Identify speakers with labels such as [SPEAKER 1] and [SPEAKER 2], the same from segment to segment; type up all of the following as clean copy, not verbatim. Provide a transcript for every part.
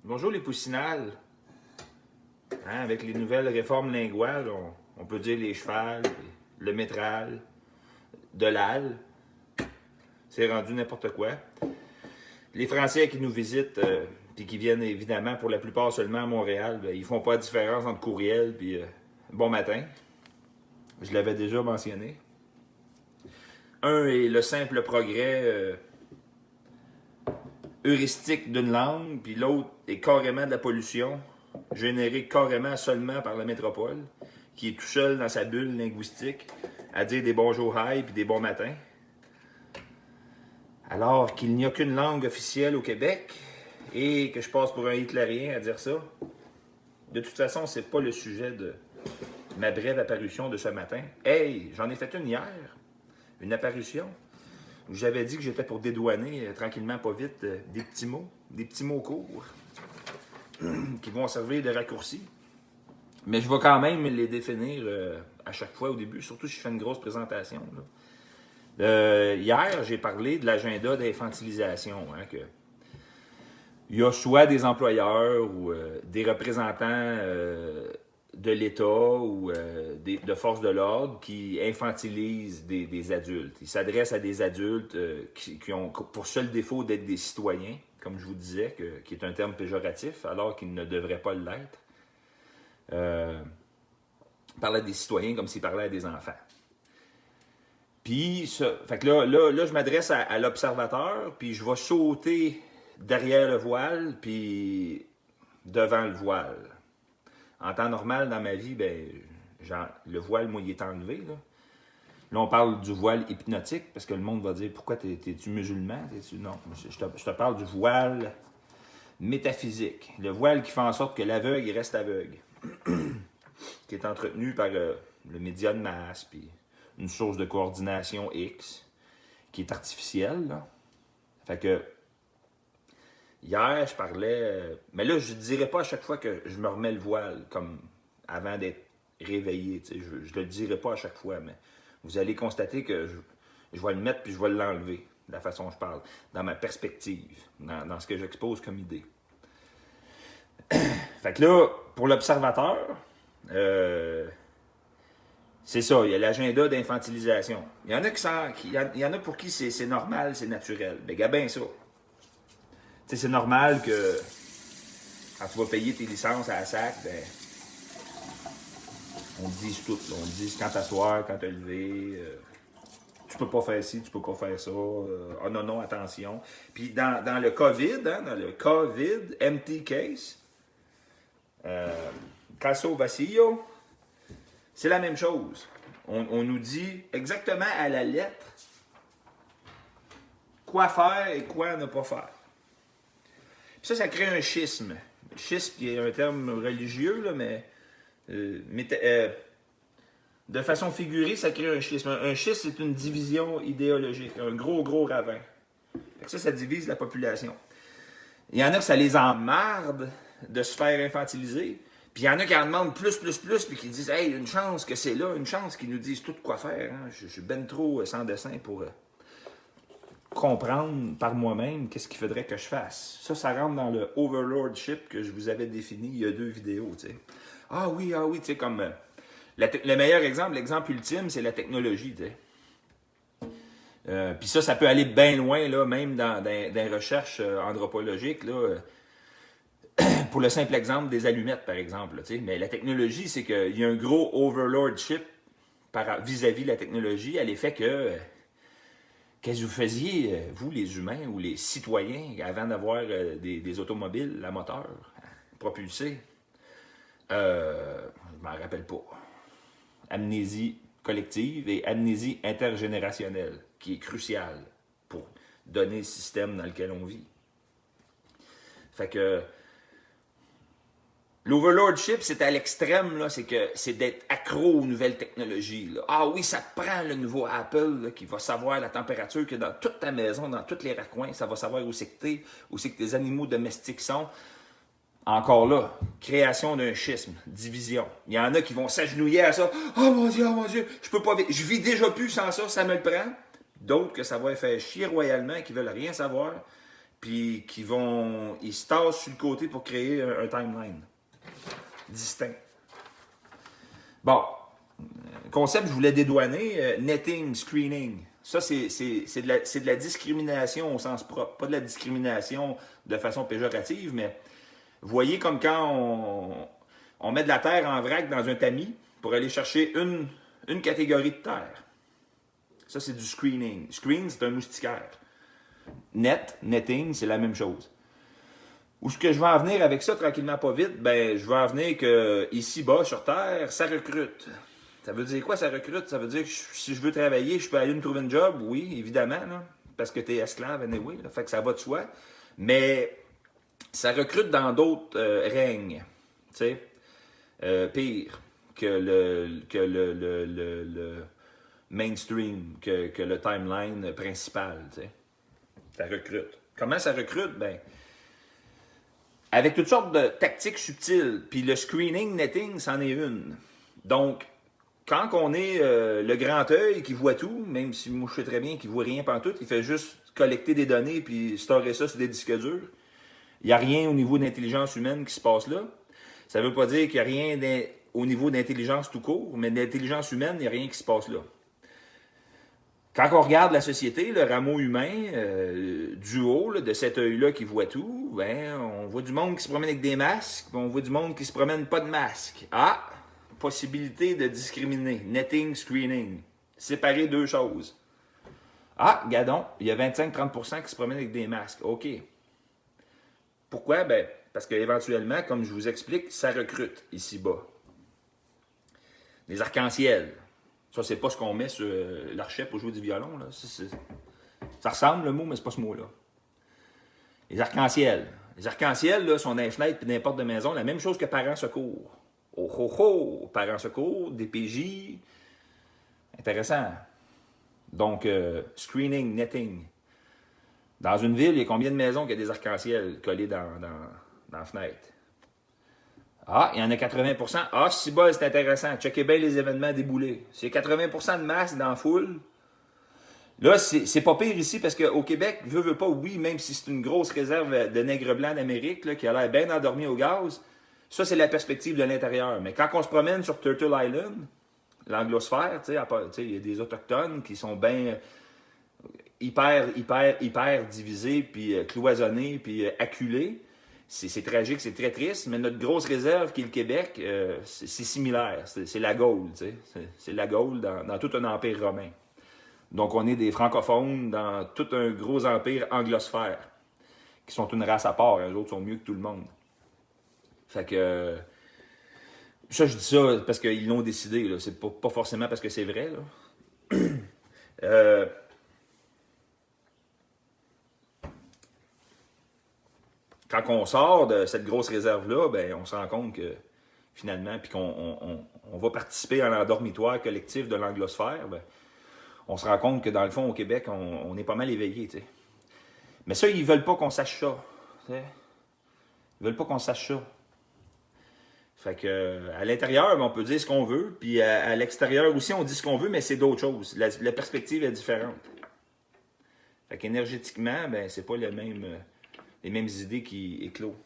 [SPEAKER 1] Bonjour les poussinales. Hein, avec les nouvelles réformes linguales, on peut dire les chevals, le métral, de l'al. C'est rendu n'importe quoi. Les Français qui nous visitent, puis qui viennent évidemment pour la plupart seulement à Montréal, ben, ils font pas de différence entre courriel puis bon matin. Je l'avais déjà mentionné. Un est le simple progrès heuristique d'une langue, puis l'autre est carrément de la pollution, générée carrément seulement par la métropole, qui est tout seul dans sa bulle linguistique, à dire des bonjours hi puis des bons matins. Alors qu'il n'y a qu'une langue officielle au Québec, et que je passe pour un hitlérien à dire ça. De toute façon, c'est pas le sujet de ma brève apparition de ce matin. Hey, j'en ai fait une hier, une apparition, où j'avais dit que j'étais pour dédouaner tranquillement, pas vite, des petits mots courts, qui vont servir de raccourci. Mais je vais quand même les définir à chaque fois au début, surtout si je fais une grosse présentation. Hier, j'ai parlé de l'agenda d'infantilisation. Il y a soit des employeurs ou des représentants de l'État ou de forces de l'ordre qui infantilisent des adultes. Ils s'adressent à des adultes qui ont pour seul défaut d'être des citoyens, comme je vous disais, qui est un terme péjoratif, alors qu'ils ne devraient pas l'être. Parlait des citoyens comme s'ils parlaient à des enfants. Puis, fait que là, je m'adresse à l'observateur, puis je vais sauter derrière le voile, puis devant le voile. En temps normal, dans ma vie, ben, le voile, moi, il est enlevé. Là, on parle du voile hypnotique, parce que le monde va dire, pourquoi t'es-tu musulman? Non, je te parle du voile métaphysique. Le voile qui fait en sorte que l'aveugle, il reste aveugle. Qui est entretenu par le média de masse, puis une source de coordination X, qui est artificielle. Là. Fait que, hier, je parlais... mais là, je ne dirais pas à chaque fois que je me remets le voile, comme avant d'être réveillé. Je ne le dirai pas à chaque fois, mais vous allez constater que je vais le mettre puis je vais l'enlever, de la façon dont je parle, dans ma perspective, dans ce que j'expose comme idée. Fait que là, pour l'observateur, c'est ça, il y a l'agenda d'infantilisation. Il y en a pour qui c'est normal, c'est naturel. Ben, gars, ben ça. Tu sais, c'est normal que quand tu vas payer tes licences à la SAC, ben, on te dise tout. On te dise quand t'asseoir, quand te lever. Tu peux pas faire ci, tu peux pas faire ça. Oh non, non, attention. Puis dans le COVID, dans le COVID, empty case, caso vacío, c'est la même chose. On nous dit exactement à la lettre quoi faire et quoi ne pas faire. Puis ça crée un schisme. Schisme qui est un terme religieux, là, mais de façon figurée, ça crée un schisme. Un schisme, c'est une division idéologique, un gros ravin. Fait que ça divise la population. Il y en a que ça les emmarde de se faire infantiliser. Puis il y en a qui en demandent plus, puis qui disent « Hey, une chance que c'est là, une chance qu'ils nous disent tout quoi faire. Hein. Je suis ben trop sans dessin pour comprendre par moi-même qu'est-ce qu'il faudrait que je fasse. » Ça rentre dans le overlordship que je vous avais défini il y a 2 vidéos. T'sais. Ah oui, tu sais, comme... le meilleur exemple, l'exemple ultime, c'est la technologie. Puis ça peut aller bien loin, là, même dans des recherches anthropologiques, là, pour le simple exemple des allumettes, par exemple. Là, mais la technologie, c'est qu'il y a un gros overlordship vis-à-vis de la technologie à l'effet que qu'est-ce que vous faisiez, vous, les humains ou les citoyens, avant d'avoir des automobiles à moteur propulsés? Je m'en rappelle pas. Amnésie collective et amnésie intergénérationnelle, qui est cruciale pour donner le système dans lequel on vit. Fait que l'overlordship, c'est à l'extrême, là, c'est d'être accro aux nouvelles technologies. Là. Ah oui, ça prend le nouveau Apple là, qui va savoir la température que dans toute ta maison, dans tous les raccoins, ça va savoir où c'est que t'es, où c'est que tes animaux domestiques sont. Encore là, création d'un schisme, division. Il y en a qui vont s'agenouiller à ça. Oh mon Dieu, je peux pas vivre. Je vis déjà plus sans ça, ça me le prend. D'autres que ça va faire chier royalement, qui veulent rien savoir. puis ils se tassent sur le côté pour créer un timeline distinct. Bon, concept, je voulais dédouaner, netting, screening. Ça, c'est de la discrimination au sens propre, pas de la discrimination de façon péjorative, mais vous voyez comme quand on met de la terre en vrac dans un tamis pour aller chercher une catégorie de terre. Ça, c'est du screening. Screen, c'est un moustiquaire. Netting, c'est la même chose. Où ce que je vais en venir avec ça, tranquillement, pas vite, ben, je vais en venir que ici-bas, sur Terre, ça recrute. Ça veut dire quoi, ça recrute? Ça veut dire que si je veux travailler, je peux aller me trouver un job, oui, évidemment, là, parce que tu es esclave, anyway, là, fait que ça va de soi. Mais ça recrute dans d'autres règnes, tu sais, pire que le mainstream, que le timeline principal, tu sais. Ça recrute. Comment ça recrute? Ben, avec toutes sortes de tactiques subtiles, puis le screening, netting, c'en est une. Donc, quand on est le grand œil qui voit tout, même si moi je sais très bien qu'il ne voit rien pantoute, il fait juste collecter des données puis storer ça sur des disques durs. Il n'y a rien au niveau d'intelligence humaine qui se passe là. Ça ne veut pas dire qu'il n'y a rien au niveau d'intelligence tout court, mais d'intelligence humaine, il n'y a rien qui se passe là. Quand on regarde la société, le rameau humain, du haut, là, de cet œil-là qui voit tout, ben, on voit du monde qui se promène avec des masques, puis on voit du monde qui se promène pas de masque. Ah! Possibilité de discriminer. Netting, screening. Séparer deux choses. Ah, gadon, il y a 25-30% qui se promènent avec des masques. OK. Pourquoi? Ben, parce qu'éventuellement, comme je vous explique, ça recrute ici-bas. Les arcs-en-ciel. Ça, c'est pas ce qu'on met sur l'archet pour jouer du violon. Là. Ça ressemble le mot, mais c'est pas ce mot-là. Les arcs-en-ciel. Les arcs-en-ciel là, sont dans les fenêtres et n'importe de maison. La même chose que parents secours. Oh, oh, oh! Parents secours, DPJ. Intéressant. Donc, screening, netting. Dans une ville, il y a combien de maisons qui a des arcs-en-ciel collés dans la fenêtre? Ah, il y en a 80%. Ah, si bas, c'est intéressant. Checkez bien les événements déboulés. C'est 80% de masse dans la foule. Là, c'est pas pire ici parce qu'au Québec, veut pas, oui, même si c'est une grosse réserve de nègres blancs d'Amérique là, qui a l'air bien endormi au gaz, ça, c'est la perspective de l'intérieur. Mais quand on se promène sur Turtle Island, l'anglosphère, tu sais, il y a des autochtones qui sont bien hyper divisés, puis cloisonnés, puis acculés. C'est tragique, c'est très triste, mais notre grosse réserve qui est le Québec, c'est similaire. C'est la Gaule, tu sais. C'est la Gaule dans tout un empire romain. Donc, on est des francophones dans tout un gros empire anglosphère, qui sont une race à part. Les autres sont mieux que tout le monde. Fait que... Ça, je dis ça parce qu'ils l'ont décidé. Là. C'est pas forcément parce que c'est vrai. Là. Quand on sort de cette grosse réserve-là, ben, on se rend compte que finalement, puis qu'on va participer à l'endormitoire collectif de l'anglosphère, ben, on se rend compte que dans le fond, au Québec, on est pas mal éveillé. T'sais. Mais ça, ils veulent pas qu'on sache ça. T'sais. Ils veulent pas qu'on sache ça. Fait que à l'intérieur, on peut dire ce qu'on veut, puis à l'extérieur aussi, on dit ce qu'on veut, mais c'est d'autres choses. La perspective est différente. Fait qu'énergétiquement, ben, c'est pas les mêmes idées qui éclosent.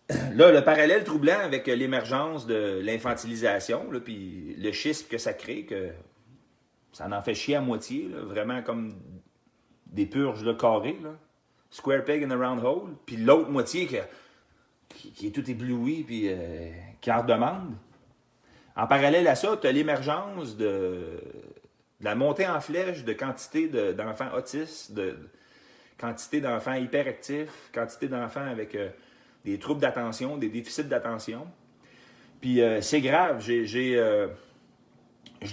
[SPEAKER 1] Là, le parallèle troublant avec l'émergence de l'infantilisation, là, puis le schisme que ça crée, que ça en fait chier à moitié, là, vraiment comme des purges là, carrées, là. Square peg in a round hole, puis l'autre moitié qui est tout ébloui, puis qui en redemande. En parallèle à ça, tu as l'émergence de la montée en flèche de quantité d'enfants autistes, de quantité d'enfants hyperactifs, quantité d'enfants avec des troubles d'attention, des déficits d'attention. Puis c'est grave, je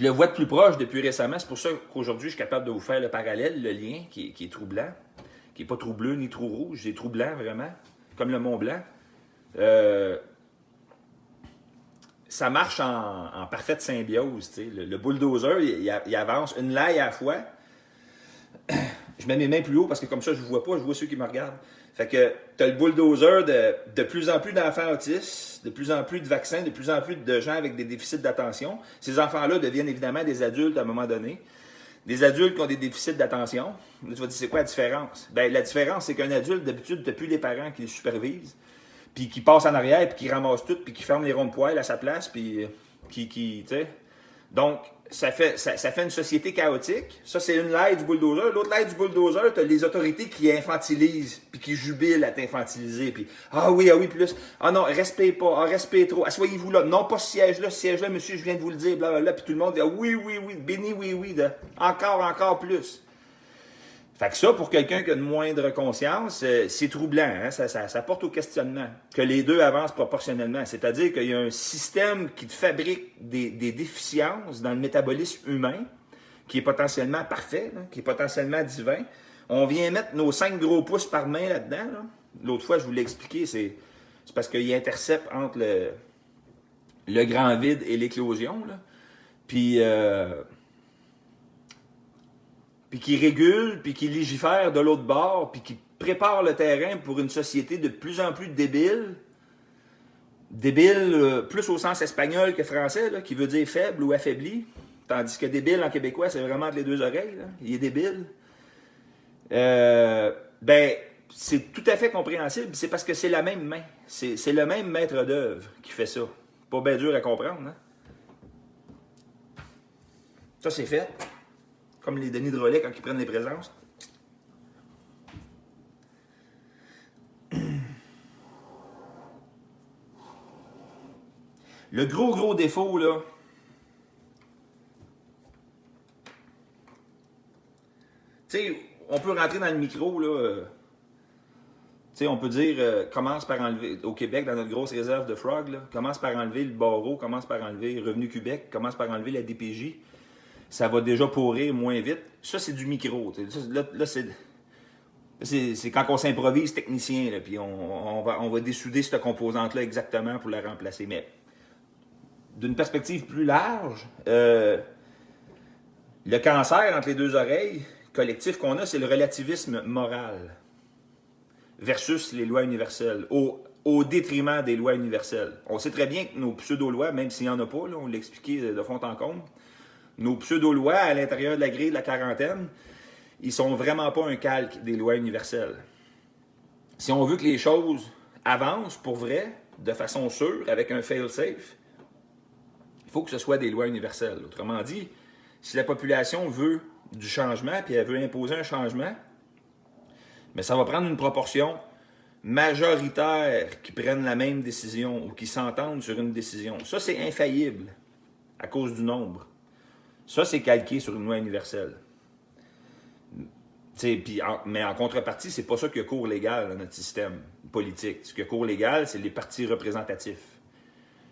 [SPEAKER 1] le vois de plus proche depuis récemment, c'est pour ça qu'aujourd'hui je suis capable de vous faire le parallèle, le lien qui est troublant, qui n'est pas trou bleu ni trou rouge, c'est trou blanc vraiment, comme le Mont Blanc. Ça marche en parfaite symbiose. Tu sais. Le bulldozer, il avance une laille à la fois. Je mets mes mains plus haut parce que comme ça, je ne vois pas, je vois ceux qui me regardent. Fait que tu as le bulldozer de plus en plus d'enfants autistes, de plus en plus de vaccins, de plus en plus de gens avec des déficits d'attention. Ces enfants-là deviennent évidemment des adultes à un moment donné. des adultes qui ont des déficits d'attention. Là, tu vas dire, c'est quoi la différence? Ben, la différence, c'est qu'un adulte, d'habitude, tu n'as plus les parents qui le supervisent, puis qui passent en arrière, puis qui ramassent tout, puis qui ferment les ronds de poêle à sa place, puis tu sais. Donc, ça fait une société chaotique. Ça, c'est une l'aide du bulldozer. L'autre l'aide du bulldozer, tu as les autorités qui infantilisent, puis qui jubilent à t'infantiliser. Puis, ah oui, plus. Ah non, respect pas, ah, respect trop. Asseyez-vous là. Non, pas ce siège-là, monsieur, je viens de vous le dire, blablabla. Puis tout le monde dit, ah, oui, béni, oui, encore plus. Fait que ça, pour quelqu'un qui a une moindre conscience, c'est troublant. Hein? Ça porte au questionnement. Que les deux avancent proportionnellement. C'est-à-dire qu'il y a un système qui te fabrique des déficiences dans le métabolisme humain, qui est potentiellement parfait, là, qui est potentiellement divin. On vient mettre nos 5 gros pouces par main là-dedans. Là. L'autre fois, je vous l'ai expliqué, c'est parce qu'il intercepte entre le grand vide et l'éclosion. Là. Puis qui régule, puis qui légifère de l'autre bord, puis qui prépare le terrain pour une société de plus en plus débile. Débile, plus au sens espagnol que français, là, qui veut dire faible ou affaibli. Tandis que débile en québécois, c'est vraiment entre les deux oreilles. Là. Il est débile. Ben, c'est tout à fait compréhensible. C'est parce que c'est la même main. C'est le même maître d'œuvre qui fait ça. Pas bien dur à comprendre. Hein? Ça, c'est fait. Comme les Denis de relais quand ils prennent les présences. Le gros défaut, là, tu sais, on peut rentrer dans le micro, là, tu sais, on peut dire, commence par enlever, au Québec, dans notre grosse réserve de frog, là, commence par enlever le barreau, commence par enlever Revenu Québec, commence par enlever la DPJ. Ça va déjà pourrir moins vite. Ça, c'est du micro. Là, c'est quand on s'improvise technicien, là, puis on va dessouder cette composante-là exactement pour la remplacer. Mais d'une perspective plus large, le cancer entre les deux oreilles collectif qu'on a, c'est le relativisme moral versus les lois universelles, au détriment des lois universelles. On sait très bien que nos pseudo-lois, même s'il n'y en a pas, là, on l'a expliqué de fond en comble, nos pseudo-lois à l'intérieur de la grille de la quarantaine, ils sont vraiment pas un calque des lois universelles. Si on veut que les choses avancent pour vrai, de façon sûre, avec un fail-safe, il faut que ce soit des lois universelles. Autrement dit, si la population veut du changement, puis elle veut imposer un changement, mais ça va prendre une proportion majoritaire qui prennent la même décision ou qui s'entendent sur une décision. Ça, c'est infaillible à cause du nombre. Ça, c'est calqué sur une loi universelle. Mais en contrepartie, c'est pas ça qu'il y a cours légal dans notre système politique. Ce qu'il y a cours légal, c'est les partis représentatifs.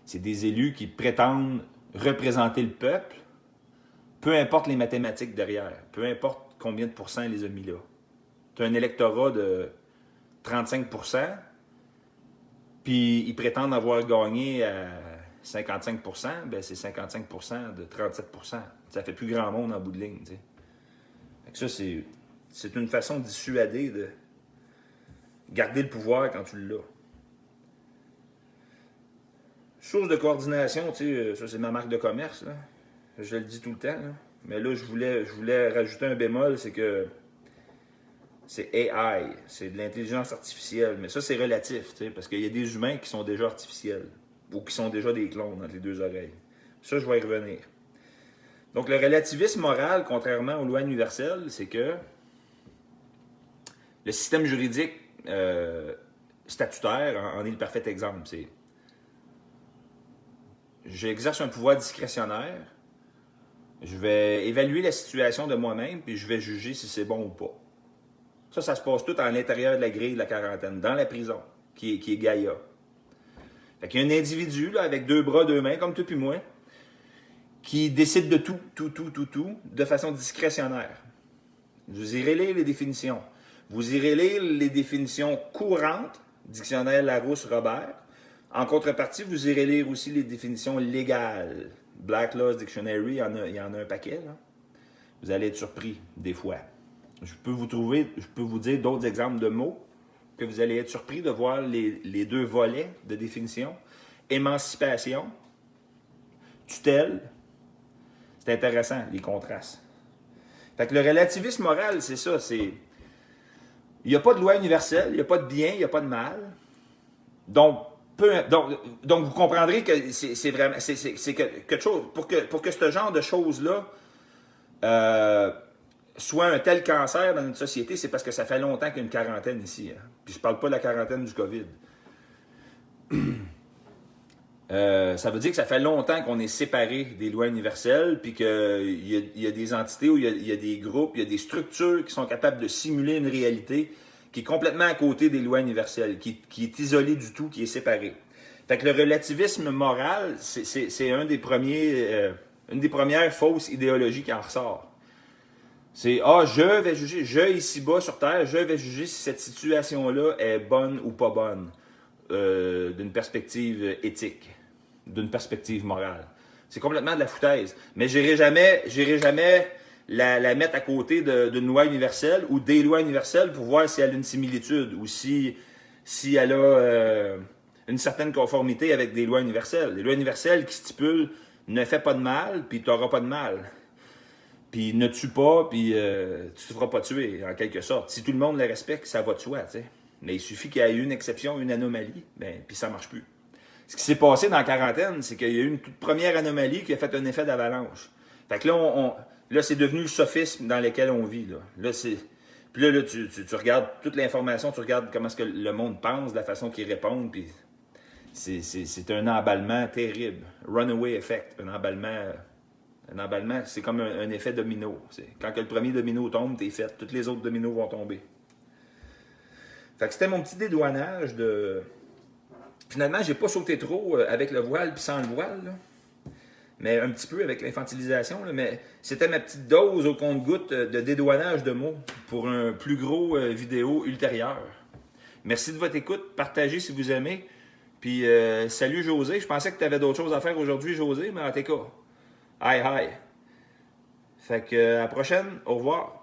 [SPEAKER 1] C'est des élus qui prétendent représenter le peuple, peu importe les mathématiques derrière, peu importe combien de pourcents les a mis là. Tu as un électorat de 35%, puis ils prétendent avoir gagné à 55%, ben c'est 55% de 37%. Ça fait plus grand monde en bout de ligne. T'sais. Fait que ça, c'est une façon de dissuader de garder le pouvoir quand tu l'as. Source de coordination, ça c'est ma marque de commerce. Là. Je le dis tout le temps. Là. Mais là, je voulais rajouter un bémol, c'est que c'est AI, c'est de l'intelligence artificielle. Mais ça, c'est relatif, parce qu'il y a des humains qui sont déjà artificiels ou qui sont déjà des clones entre les deux oreilles. Ça, je vais y revenir. Donc, le relativisme moral, contrairement aux lois universelles, c'est que le système juridique statutaire en est le parfait exemple. C'est j'exerce un pouvoir discrétionnaire, je vais évaluer la situation de moi-même, puis je vais juger si c'est bon ou pas. Ça se passe tout à l'intérieur de la grille de la quarantaine, dans la prison, qui est Gaïa. Fait qu'il y a un individu, là, avec 2 bras, 2 mains, comme toi puis moi, qui décide de tout, de façon discrétionnaire. Vous irez lire les définitions. Vous irez lire les définitions courantes, dictionnaire Larousse-Robert. En contrepartie, vous irez lire aussi les définitions légales. Black Laws Dictionary, il y en a un paquet. Là. Vous allez être surpris, des fois. Je peux vous dire d'autres exemples de mots que vous allez être surpris de voir les 2 volets de définition. Émancipation, tutelle. C'est intéressant, les contrastes. Fait que le relativisme moral, c'est ça, c'est... Il n'y a pas de loi universelle, il n'y a pas de bien, il n'y a pas de mal. Donc, vous comprendrez que c'est vraiment... C'est quelque chose... Pour que ce genre de choses-là soit un tel cancer dans notre société, c'est parce que ça fait longtemps qu'il y a une quarantaine ici. Hein. Puis je parle pas de la quarantaine du COVID. Ça veut dire que ça fait longtemps qu'on est séparés des lois universelles, puis qu'il y a des entités, où il y a des groupes, il y a des structures qui sont capables de simuler une réalité qui est complètement à côté des lois universelles, qui est isolée du tout, qui est séparée. Fait que le relativisme moral, c'est une des premières fausses idéologies qui en ressort. C'est « Ah, je vais juger, je ici-bas sur Terre, je vais juger si cette situation-là est bonne ou pas bonne d'une perspective éthique, d'une perspective morale. » C'est complètement de la foutaise. Mais j'irai jamais la mettre à côté d'une loi universelle ou des lois universelles pour voir si elle a une similitude ou si elle a une certaine conformité avec des lois universelles. Les lois universelles qui stipulent « Ne fais pas de mal, puis tu n'auras pas de mal ». Puis ne tue pas, puis tu ne te feras pas tuer, en quelque sorte. Si tout le monde le respecte, ça va de soi, tu sais. Mais il suffit qu'il y ait une exception, une anomalie, puis ça ne marche plus. Ce qui s'est passé dans la quarantaine, c'est qu'il y a eu une toute première anomalie qui a fait un effet d'avalanche. Fait que là, c'est devenu le sophisme dans lequel on vit, là. Puis là, tu regardes toute l'information, tu regardes comment est-ce que le monde pense, de la façon qu'il répond, puis c'est un emballement terrible. Runaway effect, un emballement, c'est comme un effet domino. Quand le premier domino tombe, t'es fait. Tous les autres dominos vont tomber. Fait que c'était mon petit dédouanage de... Finalement, j'ai pas sauté trop avec le voile puis sans le voile, là. Mais un petit peu avec l'infantilisation. Là. Mais c'était ma petite dose au compte-goutte de dédouanage de mots pour un plus gros vidéo ultérieur. Merci de votre écoute. Partagez si vous aimez. Puis salut José. Je pensais que tu avais d'autres choses à faire aujourd'hui, José, mais en tout cas... Hi, hi. Fait que à la prochaine. Au revoir.